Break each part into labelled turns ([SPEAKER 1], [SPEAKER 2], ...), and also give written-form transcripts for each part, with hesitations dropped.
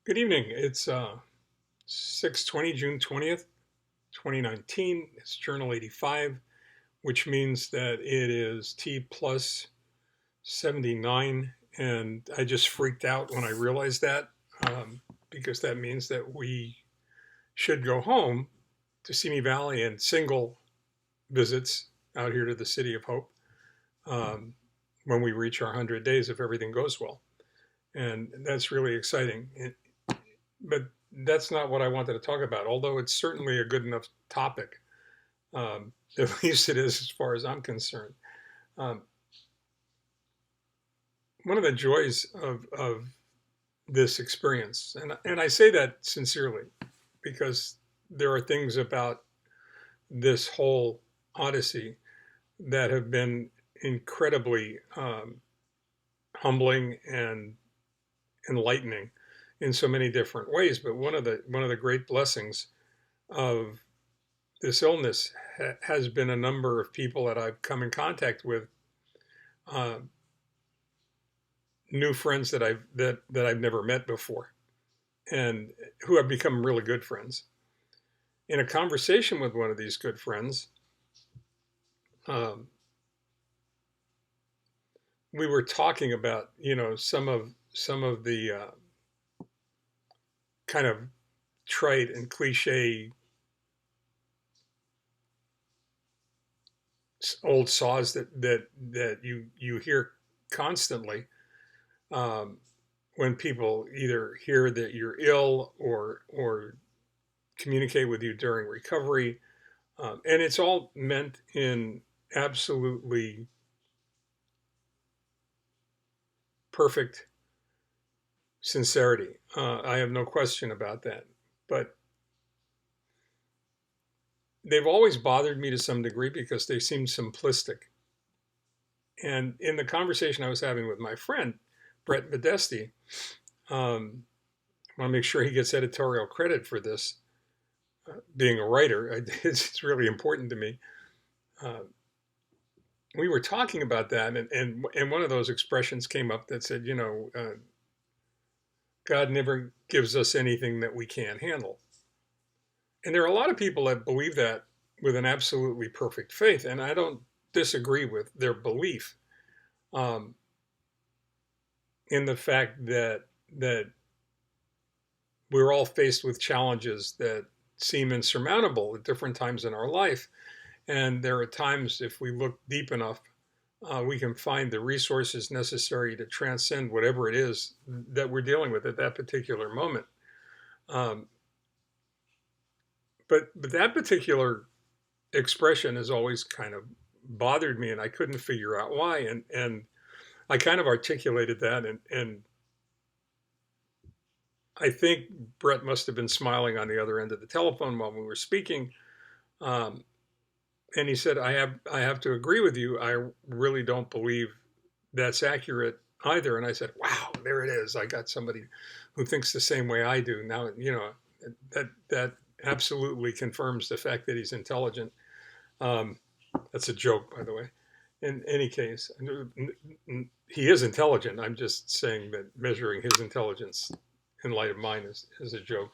[SPEAKER 1] Good evening. It's 6:20, June 20th, 2019. It's Journal 85, which means that it is T plus 79. And I just freaked out when I realized that because that means that we should go home to Simi Valley and single visits out here to the City of Hope um, when we reach our 100 days if everything goes well. And that's really exciting. But that's not what I wanted to talk about, although it's certainly a good enough topic. At least it is as far as I'm concerned. Um, One of the joys of this experience, and I say that sincerely, because there are things about this whole odyssey that have been incredibly humbling and enlightening in so many different ways. But one of the great blessings of this illness has been a number of people that I've come in contact with, uh, new friends that I've never met before, and who have become really good friends. In a conversation with one of these good friends, um, we were talking about some of the kind of trite and cliche old saws that you hear constantly, um, when people either hear that you're ill or communicate with you during recovery, and it's all meant in absolutely perfect sincerity. I have no question about that. But they've always bothered me to some degree because they seem simplistic. And in the conversation I was having with my friend, Brett Modesti, um, I want to make sure he gets editorial credit for this. Being a writer, it's really important to me. Uh, we were talking about that, and one of those expressions came up that said, God never gives us anything that we can't handle. And there are a lot of people that believe that with an absolutely perfect faith, and I don't disagree with their belief, um, in the fact that we're all faced with challenges that seem insurmountable at different times in our life. And there are times, if we look deep enough, we can find the resources necessary to transcend whatever it is that we're dealing with at that particular moment. Um, but that particular expression has always kind of bothered me, and I couldn't figure out why. And I kind of articulated that, and I think Brett must have been smiling on the other end of the telephone while we were speaking. Um, and he said, "I have to agree with you. I really don't believe that's accurate either." And I said, "Wow, there it is. I got somebody who thinks the same way I do." Now, that absolutely confirms the fact that he's intelligent. Um, that's a joke, by the way. In any case, he is intelligent. I'm just saying that measuring his intelligence in light of mine is a joke.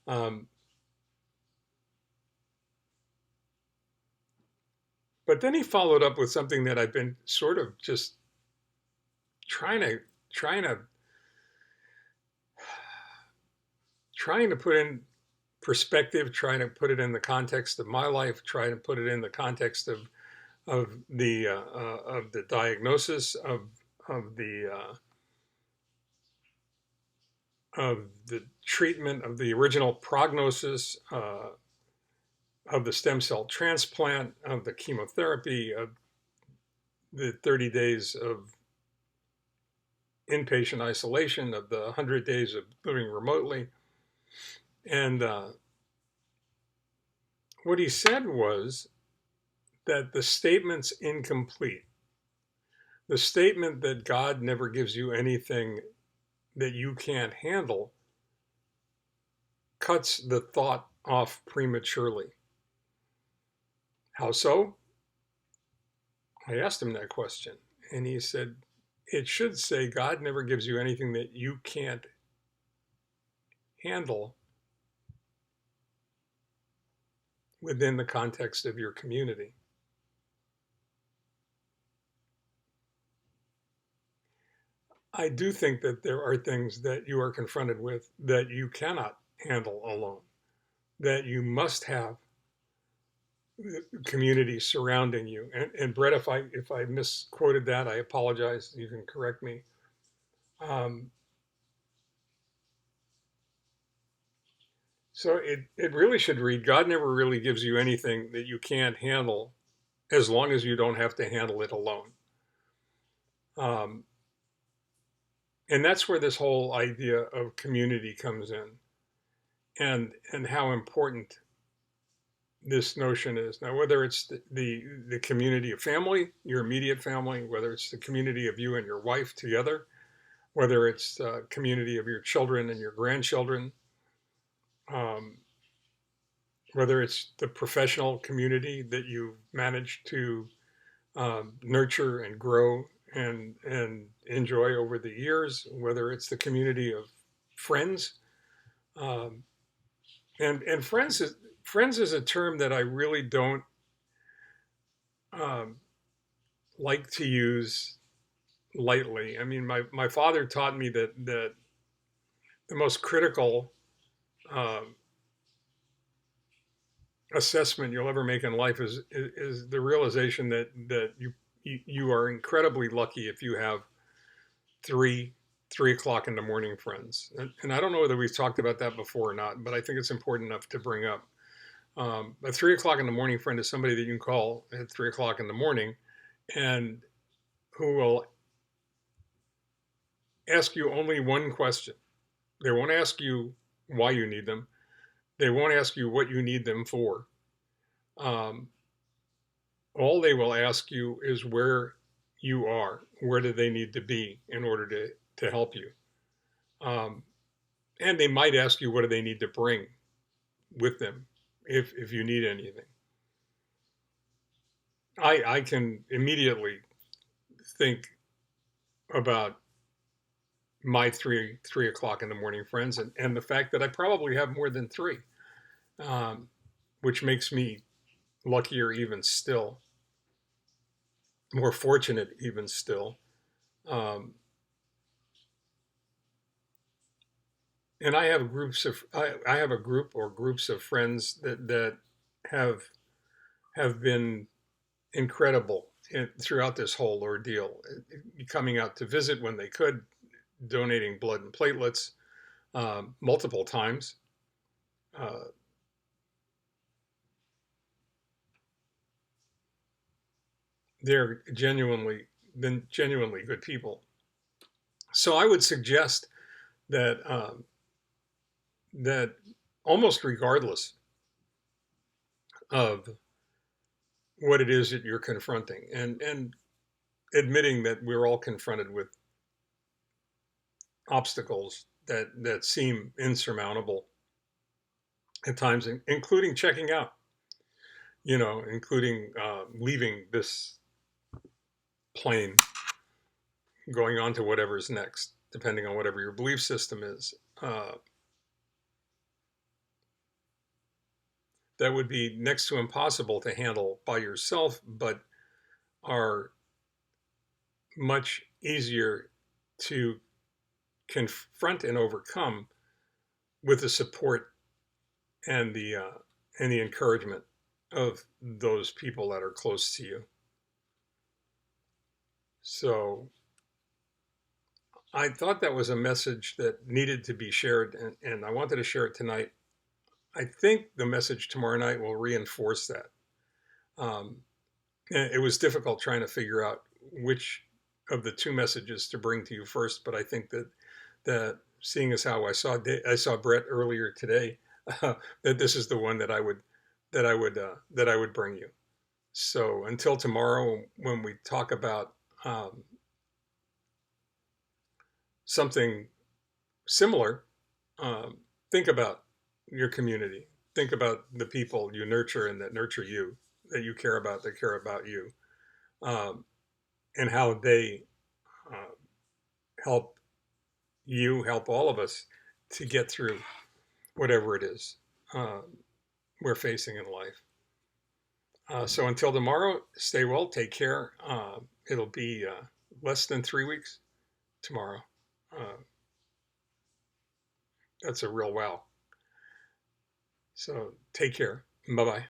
[SPEAKER 1] Um, but then he followed up with something that I've been sort of just trying to trying to trying to put in perspective, trying to put it in the context of my life, trying to put it in the context of the diagnosis of the treatment, of the original prognosis, of the stem cell transplant, of the chemotherapy, of the 30 days of inpatient isolation, of the 100 days of living remotely. And what he said was that the statement's incomplete. The statement that God never gives you anything that you can't handle cuts the thought off prematurely. How so? I asked him that question, and he said, it should say God never gives you anything that you can't handle within the context of your community. I do think that there are things that you are confronted with that you cannot handle alone, that you must have community surrounding you. And Brett, if I misquoted that, I apologize. You can correct me. Um, so it really should read, God never really gives you anything that you can't handle as long as you don't have to handle it alone. Um, and that's where this whole idea of community comes in, and how important this notion is. Now, whether it's the community of family, your immediate family, whether it's the community of you and your wife together, whether it's the community of your children and your grandchildren, um, whether it's the professional community that you manage to nurture and grow and enjoy over the years, whether it's the community of friends. Um, and friends is a term that I really don't um, like to use lightly. I mean, my father taught me that the most critical um, assessment you'll ever make in life is the realization that you are incredibly lucky if you have three o'clock in the morning friends. And I don't know whether we've talked about that before or not, but I think it's important enough to bring up. A 3 o'clock in the morning friend is somebody that you can call at 3 o'clock in the morning and who will ask you only one question. They won't ask you why you need them. They won't ask you what you need them for. Um, all they will ask you is where you are. Where do they need to be in order to help you? Um, and they might ask you what do they need to bring with them if you need anything. I can immediately think about my three o'clock in the morning friends and the fact that I probably have more than three, um, which makes me luckier even still, more fortunate even still. Um, and I have a group or groups of friends that have have been incredible throughout this whole ordeal, coming out to visit when they could, donating blood and platelets multiple times. Uh, they're genuinely good people. So I would suggest that that almost regardless of what it is that you're confronting, and admitting that we're all confronted with obstacles that seem insurmountable at times, including checking out, including leaving this plane, going on to whatever's next, depending on whatever your belief system is. That would be next to impossible to handle by yourself, but are much easier to confront and overcome with the support and the encouragement of those people that are close to you. So I thought that was a message that needed to be shared, and I wanted to share it tonight. I think the message tomorrow night will reinforce that. Um, it was difficult trying to figure out which of the two messages to bring to you first, but I think that seeing as how I saw Brett earlier today, that this is the one that I would bring you. So until tomorrow, when we talk about something similar, um, think about your community. Think about the people you nurture and that nurture you, that you care about, that care about you, um, and how they uh, help help all of us to get through whatever it is uh, we're facing in life. So until tomorrow, stay well, take care. It'll be less than 3 weeks tomorrow. Uh, that's a real wow. So take care. Bye bye.